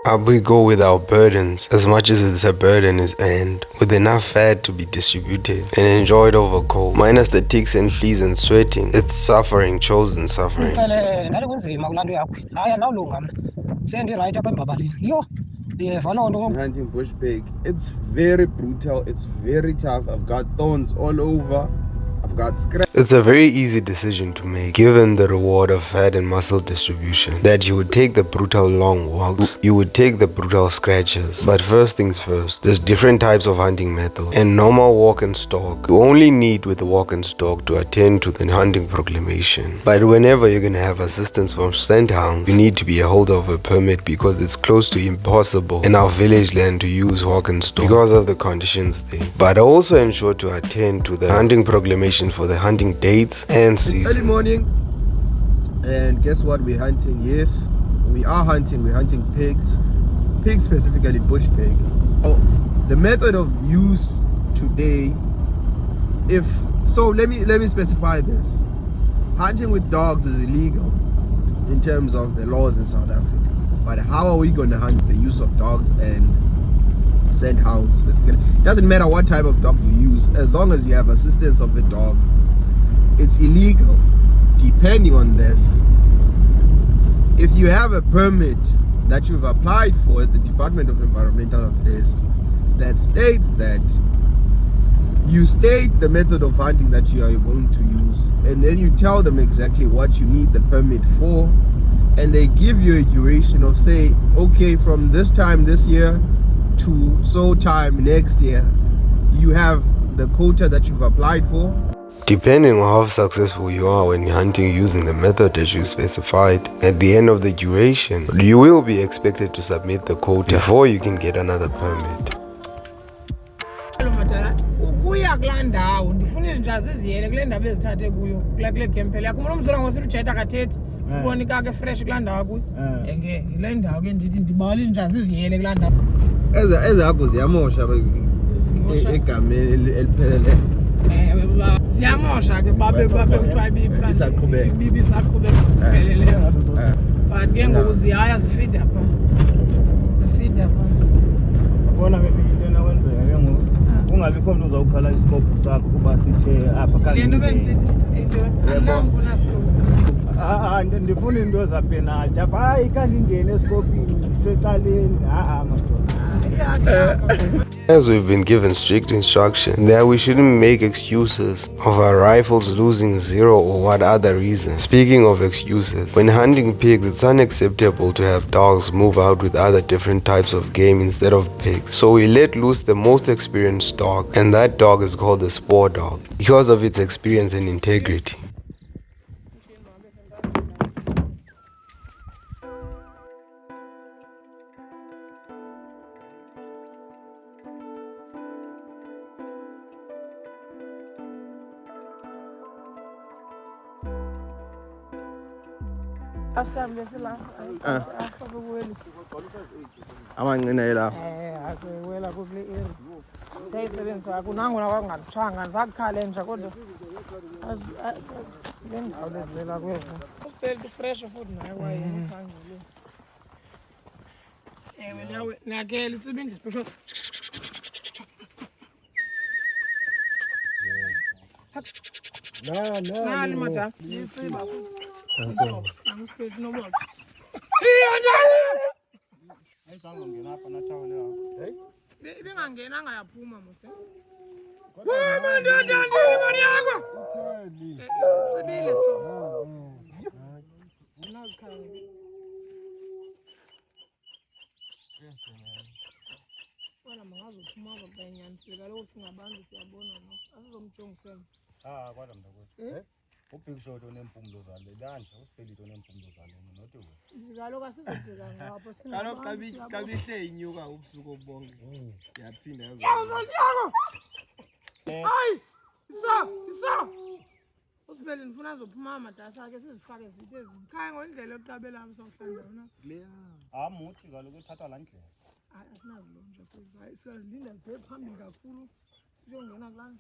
Up we go with our burdens, as much as it's a burden is earned, with enough fat to be distributed and enjoyed over cold, minus the ticks and fleas and sweating. It's suffering, chosen suffering. Hunting bush pig, it's very brutal, it's very tough. I've got thorns all over. I've got scratches. It's a very easy decision to make, given the reward of fat and muscle distribution, that you would take the brutal long walks, you would take the brutal scratches. But first things first, there's different types of hunting methods, and normal walk and stalk, you only need with the walk and stalk to attend to the hunting proclamation. But whenever you're gonna have assistance from scent hounds, you need to be a holder of a permit, because it's close to impossible in our village land to use walk and stalk because of the conditions there. But also ensure to attend to the hunting proclamation for the hunting dates and season. Early morning, and guess what we're hunting? Yes, we are hunting. We're hunting pigs specifically bush pig. Oh, the method of use today, let me specify this. Hunting with dogs is illegal in terms of the laws in South Africa. But how are we going to hunt the use of dogs and scent hounds specifically? It doesn't matter what type of dog you use, as long as you have assistance of the dog. It's illegal. Depending on this, if you have a permit that you've applied for at the Department of Environmental Affairs that states that you state the method of hunting that you are going to use, and then you tell them exactly what you need the permit for, and they give you a duration of, say, okay, from this time this year to so time next year, you have the quota that you've applied for. Depending on how successful you are when hunting using the method that you specified, at the end of the duration, you will be expected to submit the quota before you can get another permit. Ukuya kula ndawo ndifuna izinja ziziyele kule ndaba ezithathe kuyo kule gempele yakho umuntu umzona ngosithi uthetha kathethi ubona kake fresh kula ndawo kuyo enge ile ndawo ke ndithi ndibala izinja ziziyele kula ndawo ezakho ziyamosha egameni eliphelele. Ziyamosha ke babe kuthiwa ibisaqhubeka kupheleleyo but ke ngoku ziyaya zifida pha ubona ke into enawenzeka ke ngoku ungabikho umuntu uzawukhala isikophu sakho kuba sithe apha kanti le nto bengisithi into andinambona sikophu ndifuna into zapenalty apha hayi kanti ingene esikopini secaleni As we've been given strict instruction that we shouldn't make excuses of our rifles losing zero or what other reason. Speaking of excuses, when hunting pigs, it's unacceptable to have dogs move out with other different types of game instead of pigs. So we let loose the most experienced dog, and that dog is called the spore dog because of its experience and integrity. last time lesila Amancane lapho. Akuwela kule area. Sayisebenzisa kunangona kwangakutshanga ngizakukhale nje kodwa le ndawo lezivela kwethu. Usibheke fresh futhi nayo wayekhangile. Ewe lawe nakele itsibindi sibisho. Nani madam? Yitsiba futhi. I'm scared no more. ayizangongena apha nathawule hayi Bengangena ngayaphuma mose. Mama ndandandile mali yakho. Sibile so. Unakhangela. Wena mangazophuma ngobenyanisile kaloku singabantu siyabona no. Asizomjongisela. Kodwa mntakwethu. Ubig shot onempumlo zale lanje usiphelile onempumlo zale nothi wena Kaloku asizobheka ngapho Kaloku xa bihle inyuka ubusuku obonke. Yaphinda Hayi! Isa! Usibele ndifuna azophuma amadasa akhe sizifake zithe zikhaya ngendlela yokuqabela amsohlanda wona. muthi kaloku uthatha la ndlela. Asinazilonje futhi. Hayi siyalinda nje phambili kakhulu. Siyongena kulana.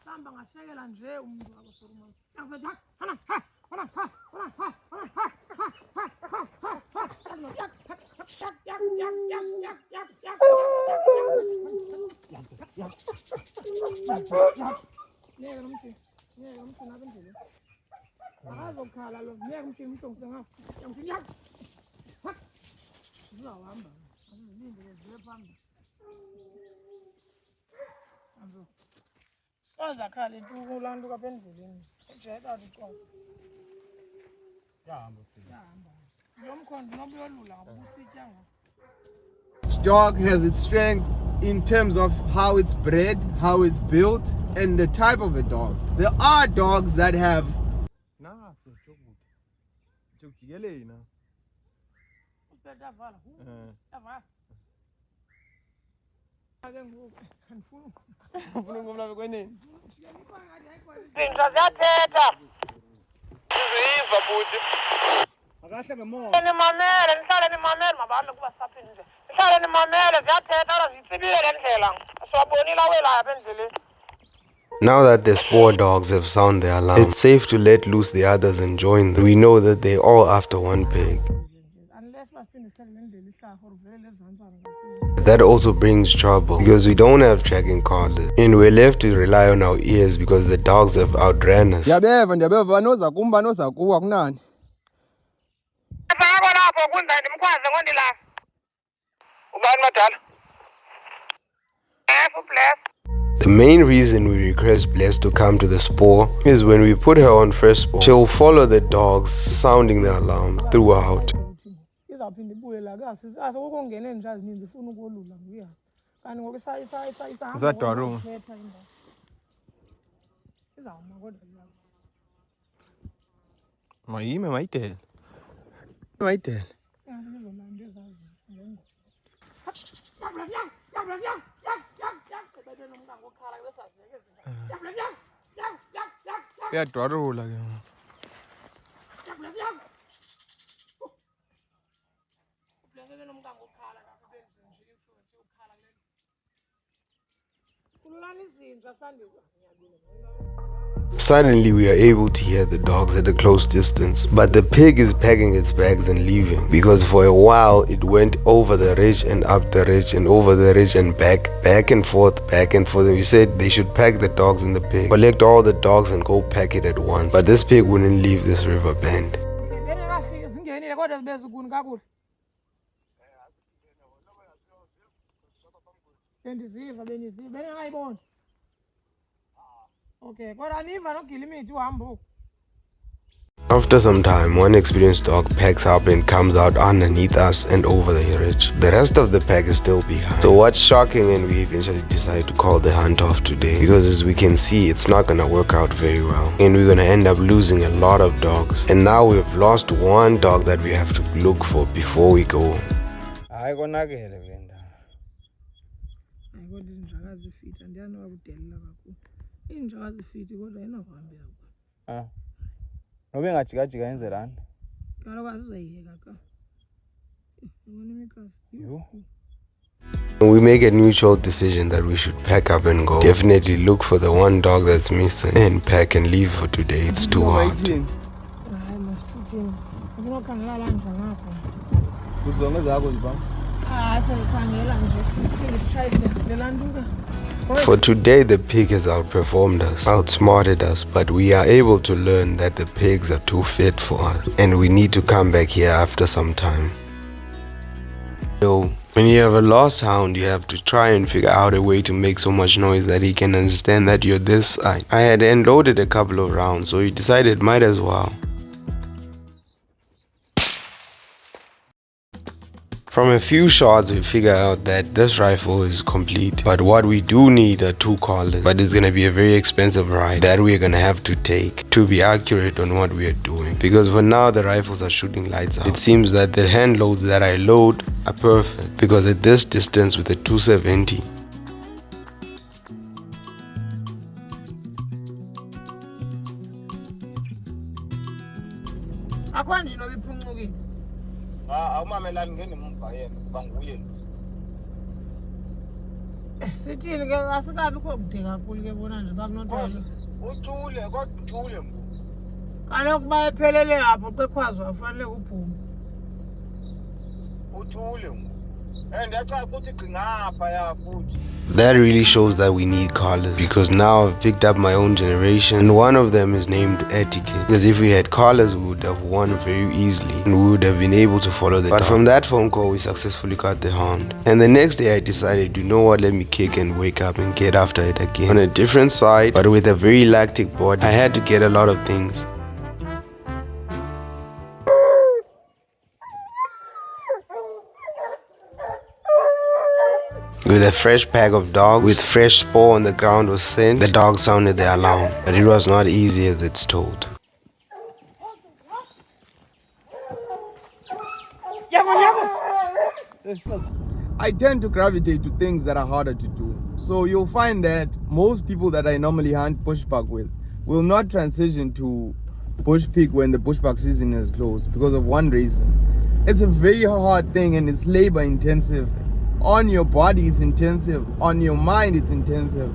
Samba ngashekela nje umuntu akaforuma. Each dog has its strength in terms of how it's bred, how it's built, and the type of a dog. There are dogs that have Now that the spore dogs have sound their alarm, it's safe to let loose the others and join them. We know that they're all after one pig. That also brings trouble because we don't have tracking collars and we're left to rely on our ears because the dogs have outran us. The main reason we request Bless to come to the spore is when we put her on first spore, she'll follow the dogs sounding the alarm throughout. Suddenly we are able to hear the dogs at a close distance, but the pig is packing its bags and leaving because for a while it went over the ridge and up the ridge and over the ridge and back and forth. And we said they should pack the dogs in the pig, collect all the dogs and go pack it at once, but this pig wouldn't leave this river bend. After some time, one experienced dog packs up and comes out underneath us and over the ridge. The rest of the pack is still behind. So what's shocking, and we eventually decide to call the hunt off today because as we can see, it's not gonna work out very well. And we're gonna end up losing a lot of dogs. And now we've lost one dog that we have to look for before we go. We make a mutual decision that we should pack up and go. Definitely look for the one dog that's missing and pack and leave for today. It's too hot. For today, the pig has outperformed us, outsmarted us, but we are able to learn that the pigs are too fit for us and we need to come back here after some time. So, when you have a lost hound, you have to try and figure out a way to make so much noise that he can understand that you're this side. I had unloaded a couple of rounds, so he decided might as well. From a few shots, we figure out that this rifle is complete, but what we do need are 2 collars, but it's gonna be a very expensive ride that we're gonna have to take to be accurate on what we are doing, because for now the rifles are shooting lights out. It seems that the hand loads that I load are perfect, because at this distance with a 270, sithini ke asikabi kokude kakhulu ke bona nje bakunothola uthule kodwa uthule mbu kaloku bayephelele apho qekhwazi wafanele uphume uthule ngoku. Ndiyachaza ukuthi gqingapha ya futhi. That really shows that we need collars, because now I've picked up my own generation and one of them is named etiquette, because if we had collars we would have won very easily and we would have been able to follow the But from that phone call we successfully got the hound, and the next day I decided, you know what, let me kick and wake up and get after it again on a different side but with a very lactic body. I had to get a lot of things. With a fresh pack of dogs, with fresh spoor on the ground was sent, the dog sounded the alarm, but it was not easy as it's told. I tend to gravitate to things that are harder to do. So you'll find that most people that I normally hunt bushbuck with will not transition to bush pig when the bushbuck season is closed because of one reason. It's a very hard thing and it's labor intensive. On your body it's intensive, on your mind it's intensive.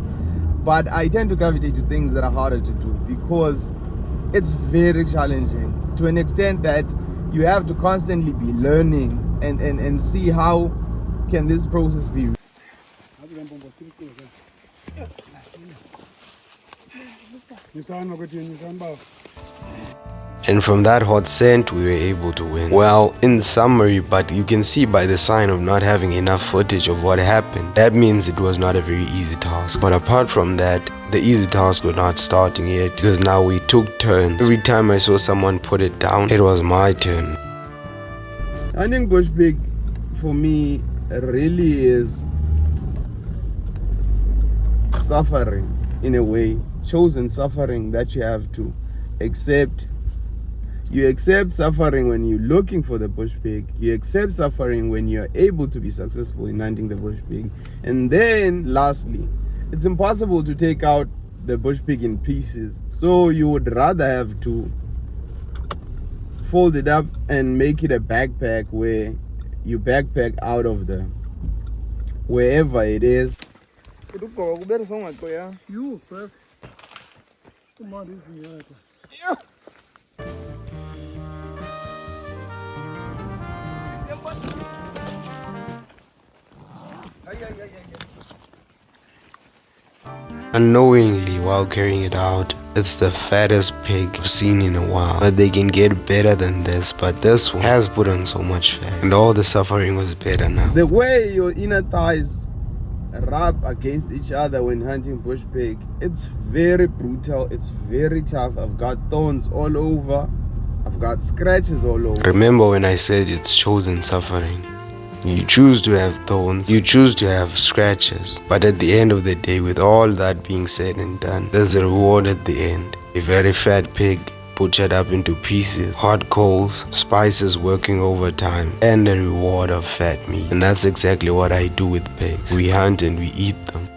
But I tend to gravitate to things that are harder to do because it's very challenging to an extent that you have to constantly be learning and see how can this process be. And from that hot scent we were able to win. Well, in summary, but you can see by the sign of not having enough footage of what happened, that means it was not a very easy task. But apart from that, the easy task was not starting yet, because now we took turns. Every time I saw someone put it down, it was my turn. Hunting bush pig for me really is suffering in a way, chosen suffering that you have to accept. You accept suffering when you're looking for the bush pig. You accept suffering when you're able to be successful in hunting the bush pig. And then lastly, it's impossible to take out the bush pig in pieces. So you would rather have to fold it up and make it a backpack where you backpack out of the wherever it is. Unknowingly, while carrying it out, it's the fattest pig I've seen in a while. But they can get better than this, but this one has put on so much fat and all the suffering was better now. The way your inner thighs rub against each other when hunting bush pig, it's very brutal, it's very tough. I've got thorns all over, I've got scratches all over. Remember when I said it's chosen suffering? You choose to have thorns, you choose to have scratches, but at the end of the day, with all that being said and done, there's a reward at the end. A very fat pig butchered up into pieces, hot coals, spices working overtime, and a reward of fat meat. And that's exactly what I do with pigs. We hunt and we eat them.